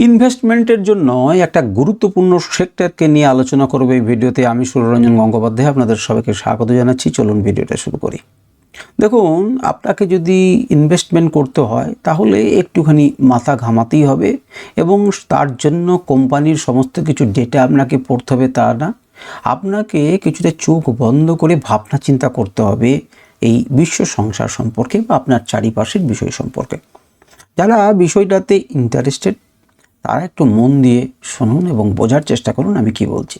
ইনভেস্টমেন্টের জন্য একটা গুরুত্বপূর্ণ সেক্টরকে নিয়ে আলোচনা করবে এই ভিডিওতে। আমি সুররঞ্জন গঙ্গোপাধ্যায় আপনাদের সবাইকে স্বাগত জানাচ্ছি। চলুন ভিডিওটা শুরু করি। দেখুন, আপনাকে যদি ইনভেস্টমেন্ট করতে হয় তাহলে একটুখানি মাথা ঘামাতেই হবে, এবং তার জন্য কোম্পানির সমস্ত কিছু ডেটা আপনাকে পড়তে হবে তা না, আপনাকে কিছুটা চোখ বন্ধ করে ভাবনা চিন্তা করতে হবে এই বিশ্ব সংসার সম্পর্কে বা আপনার চারিপাশের বিষয় সম্পর্কে। যারা বিষয়টাতে ইন্টারেস্টেড তারা একটু মন দিয়ে শুনুন এবং বোঝার চেষ্টা করুন আমি কি বলছি।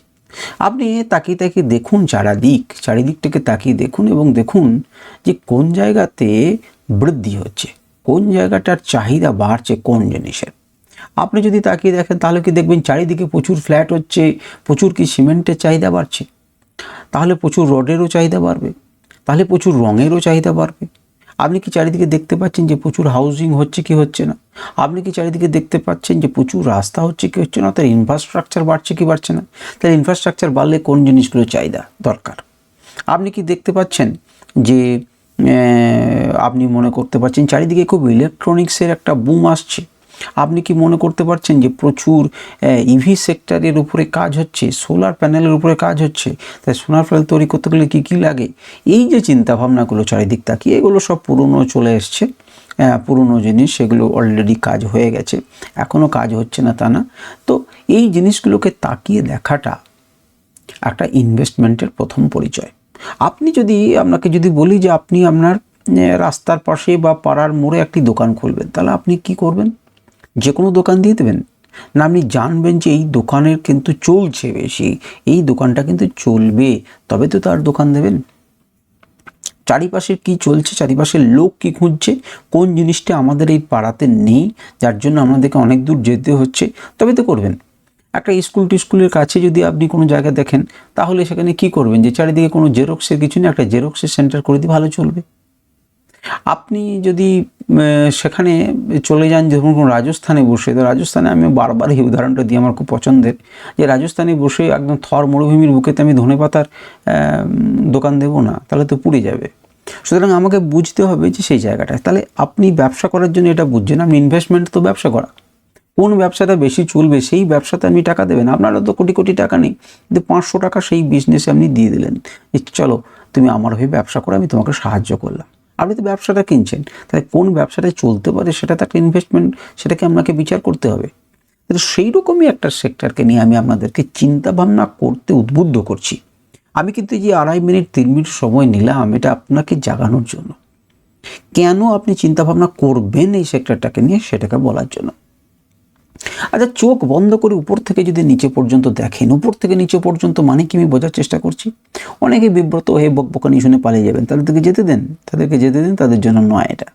আপনি তাকিয়ে তাকিয়ে দেখুন, চারিদিকটাকে তাকিয়ে দেখুন এবং দেখুন যে কোন জায়গাতে বৃদ্ধি হচ্ছে, কোন জায়গাটার চাহিদা বাড়ছে কোন জিনিসের। আপনি যদি তাকিয়ে দেখেন তাহলে কি দেখবেন চারিদিকে প্রচুর ফ্ল্যাট হচ্ছে, প্রচুর কি সিমেন্টের চাহিদা বাড়ছে, তাহলে প্রচুর রডেরও চাহিদা বাড়বে, তাহলে প্রচুর রঙেরও চাহিদা বাড়বে। আপনি কি চারিদিকে দেখতে পাচ্ছেন যে প্রচুর হাউজিং হচ্ছে কি হচ্ছে না? আপনি কি চারিদিকে দেখতে পাচ্ছেন যে প্রচুর রাস্তা হচ্ছে কি হচ্ছে না? তার ইনফ্রাস্ট্রাকচার বাড়ছে কি বাড়ছে না? তাহলে ইনফ্রাস্ট্রাকচার বাড়লে কোন জিনিসগুলো চাহিদা দরকার? আপনি কি দেখতে পাচ্ছেন যে আপনি মনে করতে পারছেন চারিদিকে খুব ইলেকট্রনিক্সের একটা বুম আসছে? আপনি কি মনে করতে পারছেন যে প্রচুর ইভি সেক্টরের উপরে কাজ হচ্ছে, সোলার প্যানেলের উপরে কাজ হচ্ছে? তাই সোলার প্যানেল তৈরি করতে গেলে কী কী লাগে? এই যে চিন্তাভাবনাগুলো চারিদিক তাকিয়ে, এগুলো সব পুরনো চলে এসছে, পুরনো জিনিস, সেগুলো অলরেডি কাজ হয়ে গেছে, এখনও কাজ হচ্ছে না তা না। তো এই জিনিসগুলোকে তাকিয়ে দেখাটা একটা ইনভেস্টমেন্টের প্রথম পরিচয়। আপনাকে যদি বলি যে আপনি আপনার রাস্তার পাশে বা পাড়ার মোড়ে একটি দোকান খুলবেন, তাহলে আপনি কি করবেন? যে কোনো দোকান দিয়ে দেবেন না? আপনি জানবেন যে এই দোকানের কিন্তু চলছে বেশি, এই দোকানটা কিন্তু চলবে, তবে তো তার দোকান দেবেন। চারিপাশে কি চলছে, চারিপাশের লোক কি খুঁজছে, কোন জিনিসটা আমাদের এই পাড়াতে নেই, যার জন্য আমাদেরকে অনেক দূর যেতে হচ্ছে, তবে তো করবেন। একটা স্কুলের কাছে যদি আপনি কোনো জায়গা দেখেন, তাহলে সেখানে কি করবেন? যে চারিদিকে কোনো জেরক্সের কিছু নেই, একটা জেরক্সের সেন্টার করে দিয়ে ভালো চলবে। আপনি যদি সেখানে চলে যান, যেমন কোনো রাজস্থানে বসে, তো রাজস্থানে আমি বারবার এই উদাহরণটা দিই, আমার খুব পছন্দের, যে রাজস্থানে বসে একদম থর মরুভূমির বুকেতে আমি ধনেপাতার দোকান দেবো না, তাহলে তো পুড়ে যাবে। সুতরাং আমাকে বুঝতে হবে যে সেই জায়গাটায়, তাহলে আপনি ব্যবসা করার জন্য এটা বুঝছেন, আপনি ইনভেস্টমেন্ট তো ব্যবসা করা, কোন ব্যবসাটা বেশি চলবে সেই ব্যবসাতে আপনি টাকা দেবেন। আপনারা তো কোটি কোটি টাকা নেই, কিন্তু 500 টাকা সেই বিজনেসে আপনি দিয়ে দিলেন যে চলো তুমি আমার হয়ে ব্যবসা করো, আমি তোমাকে সাহায্য করলাম। আপনি তো ব্যবসাটা কিনছেন, তাহলে কোন ব্যবসাটা চলতে পারে সেটা তো একটা ইনভেস্টমেন্ট, সেটাকে আপনাকে বিচার করতে হবে। তাহলে সেই রকমই একটা সেক্টরকে নিয়ে আমি আপনাদেরকে চিন্তা ভাবনা করতে উদ্বুদ্ধ করছি। আমি কিন্তু যে 2.5 মিনিট 3 মিনিট সময় নিলাম, এটা আপনাকে জাগানোর জন্য, কেন আপনি চিন্তা ভাবনা করবেন এই সেক্টরটাকে নিয়ে সেটাকে বলার জন্য। আচ্ছা, চোখ বন্ধ করে উপর থেকে যদি নিচে পর্যন্ত দেখেন, উপর থেকে নিচে পর্যন্ত মানে কি আমি বোঝার চেষ্টা করছি? অনেকে বিব্রত হয়ে বকবকানি শুনে পালিয়ে যাবেন, তাদেরকে যেতে দেন, তাদের জন্য নয় এটা।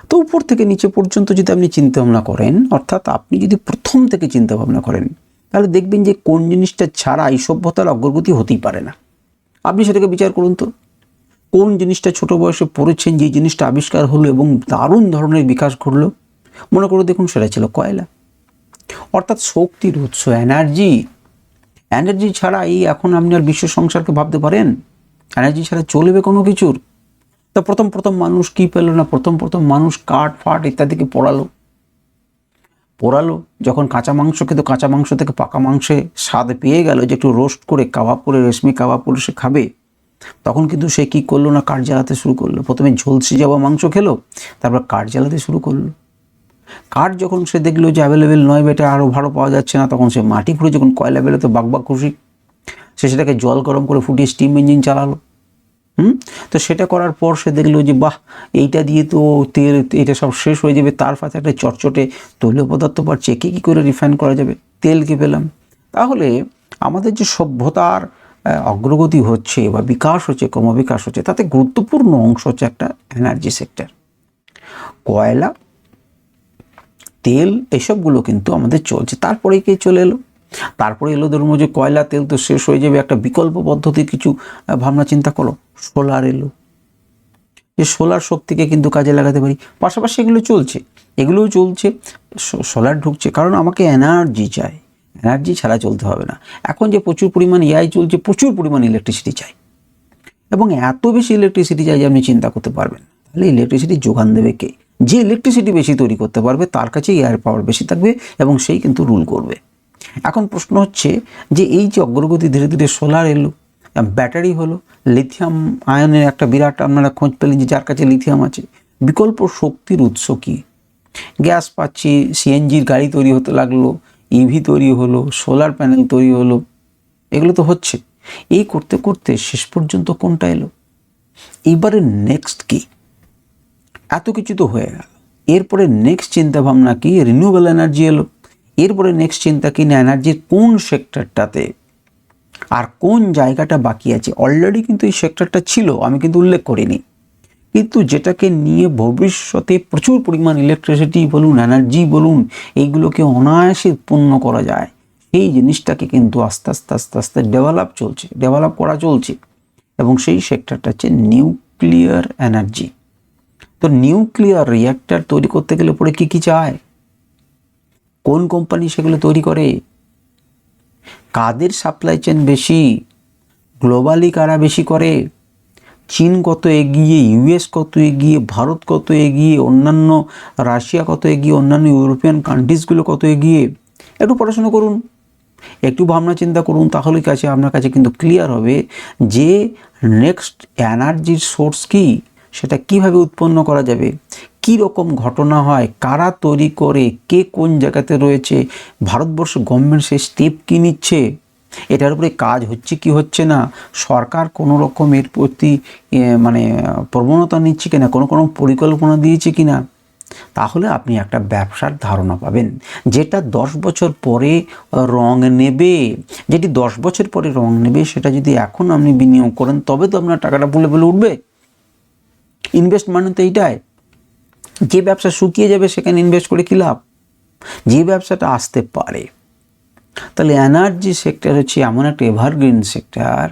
তো উপর থেকে নিচে পর্যন্ত যদি আপনি চিন্তা ভাবনা করেন, অর্থাৎ আপনি যদি প্রথম থেকে চিন্তা ভাবনা করেন, তাহলে দেখবেন যে কোন জিনিসটা ছাড়া এই সভ্যতার অগ্রগতি হতেই পারে না। আপনি সেটাকে বিচার করুন তো, কোন জিনিসটা ছোট বয়সে পড়েছেন, যে জিনিসটা আবিষ্কার হলো এবং দারুণ ধরনের বিকাশ ঘটলো, মনে করে দেখুন সেটা ছিল কয়লা। অর্থাৎ শক্তির উৎস, এনার্জি ছাড়া এখন আপনি আর বিশ্ব সংসারকে ভাবতে পারেন? এনার্জি ছাড়া চলবে কোনো কিছুর? তা প্রথম মানুষ কি পেল না? প্রথম মানুষ কাঠ ফাট ইত্যাদিকে পোড়ালো, যখন কাঁচা মাংস খেত, কাঁচা মাংস থেকে পাকা মাংসে স্বাদ পেয়ে গেল, যে একটু রোস্ট করে কাবাব করে, রেশমি কাবাব করে সে খাবে, তখন কিন্তু সে কী করলো না, কাঠ জ্বালাতে শুরু করলো। প্রথমে ঝলসে যাওয়া মাংস খেলো, তারপর কাঠ জ্বালাতে শুরু করলো। কাঠ যখন সে দেখলো যে অ্যাভেলেবেল নয়, বেটা আরও ভালো পাওয়া যাচ্ছে না, তখন সে মাটি খুঁড়ে, যখন কয়লা বেরোতো বাক খুশি, সে সেটাকে জল গরম করে ফুটিয়ে স্টিম ইঞ্জিন চালালো। তো সেটা করার পর সে দেখলো যে বাহ, এইটা দিয়ে তো তেল, এটা সব শেষ হয়ে যাবে, তার পাশে একটা চটচটে তৈল পদার্থ পাচ্ছে, কী করে রিফাইন করা যাবে, তেলকে পেলাম। তাহলে আমাদের যে সভ্যতার অগ্রগতি হচ্ছে বা বিকাশ হচ্ছে, ক্রমবিকাশ হচ্ছে, তাতে গুরুত্বপূর্ণ অংশ হচ্ছে একটা এনার্জি সেক্টর। কয়লা, তেল, এসবগুলো কিন্তু আমাদের চলছে। তারপরে কে চলে এলো? তারপরে এলো ধরুন যে কয়লা তেল তো শেষ হয়ে যাবে, একটা বিকল্প পদ্ধতি কিছু ভাবনা চিন্তা করো, সোলার এলো, যে সোলার শক্তিকে কিন্তু কাজে লাগাতে পারি। পাশাপাশি এগুলোও চলছে, সোলার ঢুকছে, কারণ আমাকে এনার্জি চাই, এনার্জি ছাড়া চলতে হবে না। এখন যে প্রচুর পরিমাণ এআই চলছে, প্রচুর পরিমাণ ইলেকট্রিসিটি চাই, এবং এত বেশি ইলেকট্রিসিটি চাই যে আপনি চিন্তা করতে পারবেন। তাহলে ইলেকট্রিসিটি যোগান দেবে কে? যে ইলেকট্রিসিটি বেশি তৈরি করতে পারবে তার কাছেই এয়ার পাওয়ার বেশি থাকবে এবং সেই কিন্তু রুল করবে। এখন প্রশ্ন হচ্ছে যে এই যে অগ্রগতি ধীরে ধীরে সোলার এলো, ব্যাটারি হলো, লিথিয়াম আয়নের একটা বিরাট আপনারা খোঁজ পেলেন যে যার কাছে লিথিয়াম আছে। বিকল্প শক্তির উৎস কি? গ্যাস পাচ্ছি, সিএনজির গাড়ি তৈরি হতে লাগলো, ইভি তৈরি হলো, সোলার প্যানেল তৈরি হলো, এগুলো তো হচ্ছে। এই করতে করতে শেষ পর্যন্ত কোনটা এলো? এবারে নেক্সট কি? এত কিছু তো হয়ে গেল, এরপরে নেক্সট চিন্তা ভাবনা কি? রিনিউয়েবল এনার্জি এলো। এরপরে নেক্সট চিন্তা কি না এনার্জির কোন সেক্টরটাতে আর কোন জায়গাটা বাকি আছে। অলরেডি কিন্তু এই সেক্টরটা ছিল, আমি কিন্তু উল্লেখ করিনি, কিন্তু যেটাকে নিয়ে ভবিষ্যতে প্রচুর পরিমাণ ইলেকট্রিসিটি বলুন, এনার্জি বলুন, এইগুলোকে অনায়াসে উৎপন্ন করা যায়, সেই জিনিসটাকে কিন্তু আস্তে আস্তে আস্তে আস্তে ডেভেলপ করা চলছে। এবং সেই সেক্টরটা হচ্ছে নিউক্লিয়ার এনার্জি। তো নিউক্লিয়ার রিঅ্যাক্টর তৈরি করতে গেলে পরে কি চায়? কোন কোম্পানি সেগুলো তৈরি করে? কাদের সাপ্লাই চেন বেশি? গ্লোবালি কারা বেশি করে? চীন কত এগিয়ে, ইউএস কত এগিয়ে, ভারত কত এগিয়ে, অন্যান্য রাশিয়া কত এগিয়ে, অন্যান্য ইউরোপিয়ান কান্ট্রিজগুলো কত এগিয়ে? একটু পড়াশোনা করুন, একটু ভাবনা চিন্তা করুন, তাহলে আপনার কাছে কিন্তু ক্লিয়ার হবে যে নেক্সট এনার্জির সোর্স কি, সেটা কিভাবে উৎপন্ন করা যাবে, কী রকম ঘটনা হয়, কারা তৈরি করে, কে কোন জায়গাতে রয়েছে, ভারতবর্ষ গভর্নমেন্ট সেই স্টেপ কী নিচ্ছে, এটার উপরে কাজ হচ্ছে কি হচ্ছে না, সরকার কোনো রকম এর প্রতি প্রবণতা নিচ্ছে কিনা, কোনো পরিকল্পনা দিয়েছে কিনা। তাহলে আপনি একটা ব্যবসার ধারণা পাবেন যেটা 10 বছর পরে রং নেবে। যেটি 10 বছর পরে রং নেবে সেটা যদি এখন আপনি বিনিয়োগ করেন তবে তো আপনার টাকাটা বলে উঠবে। ইনভেস্ট মানে তো এইটাই, যে ব্যবসা শুকিয়ে যাবে সেখানে ইনভেস্ট করে কী লাভ, যে ব্যবসাটা আসতে পারে। তাহলে এনার্জি সেক্টর হচ্ছে এমন একটা এভারগ্রিন সেক্টর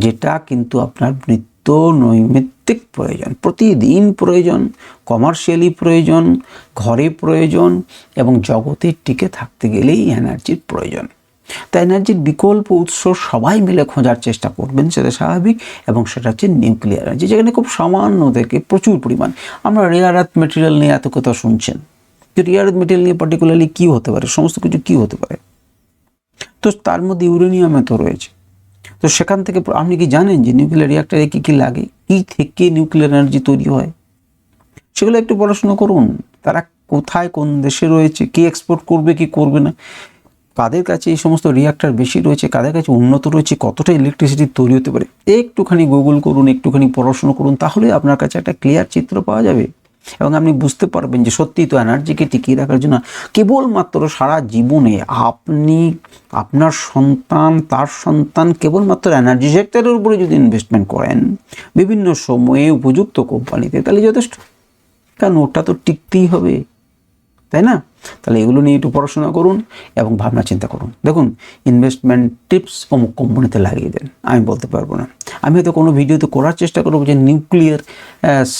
যেটা কিন্তু আপনার নিত্য নৈমিত্তিক প্রয়োজন, প্রতিদিন প্রয়োজন, কমার্শিয়ালি প্রয়োজন, ঘরে প্রয়োজন, এবং জগতে টিকে থাকতে গেলেই এনার্জির প্রয়োজন। তাই এনার্জির বিকল্প উৎস সবাই মিলে খোঁজার চেষ্টা করবেন, সেটা স্বাভাবিক। এবং সেটা হচ্ছে নিউক্লিয়ার এনার্জি, যেখানে খুব সামান্য থেকে প্রচুর পরিমাণ। আমরা রেয়ার আর্থ মেটেরিয়াল নিয়ে এত কথা শুনছেন, যে রেয়ার আর্থ মেটেরিয়াল নিয়ে পার্টিকুলারলি কী হতে পারে, সমস্ত কিছু কী হতে পারে। তো তার মধ্যে ইউরেনিয়াম তো রয়েছে। তো সেখান থেকে আপনি কি জানেন যে নিউক্লিয়ার রিঅ্যাক্টরে কী কী লাগে, কী থেকে নিউক্লিয়ার এনার্জি তৈরি হয়, সেগুলো একটু পড়াশোনা করুন। তারা কোথায় কোন দেশে রয়েছে, কে এক্সপোর্ট করবে কি করবে না, কাদের কাছে এই সমস্ত রিঅ্যাক্টর বেশি রয়েছে, কাদের কাছে উন্নত রয়েছে, কতটা ইলেকট্রিসিটি তৈরি হতে পারে, একটুখানি গুগল করুন, একটুখানি পড়াশোনা করুন, তাহলে আপনার কাছে একটা ক্লিয়ার চিত্র পাওয়া যাবে। এবং আপনি বুঝতে পারবেন যে সত্যিই তো এনার্জিকে টিকিয়ে রাখার জন্য কেবলমাত্র সারা জীবনে আপনি, আপনার সন্তান, তার সন্তান কেবলমাত্র এনার্জি সেক্টরের উপরে যদি ইনভেস্টমেন্ট করেন বিভিন্ন সময়ে উপযুক্ত কোম্পানিতে, তাহলে যথেষ্ট। কারণ ওটা তো টিকতেই হবে, তাই না? তাহলে এগুলো নিয়ে একটু পড়াশোনা করুন এবং ভাবনা চিন্তা করুন। দেখুন, ইনভেস্টমেন্ট টিপস অমুক কোম্পানিতে লাগিয়ে দেন, আমি বলতে পারবো না। আমি হয়তো কোনো ভিডিওতে করার চেষ্টা করবো যে নিউক্লিয়ার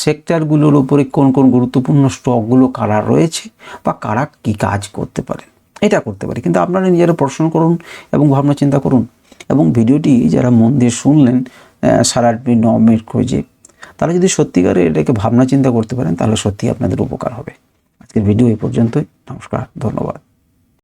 সেক্টরগুলোর উপরে কোন কোন গুরুত্বপূর্ণ স্টকগুলো কারা রয়েছে বা কারা কী কাজ করতে পারে, এটা করতে পারি। কিন্তু আপনারা নিজেরা পড়াশোনা করুন এবং ভাবনা চিন্তা করুন। এবং ভিডিওটি যারা মন দিয়ে শুনলেন সারা 9 মিনিট খোঁজে, তারা যদি সত্যিকারে এটাকে ভাবনা চিন্তা করতে পারেন তাহলে সত্যিই আপনাদের উপকার হবে। আজকের ভিডিও এই পর্যন্তই। নমস্কার, ধন্যবাদ।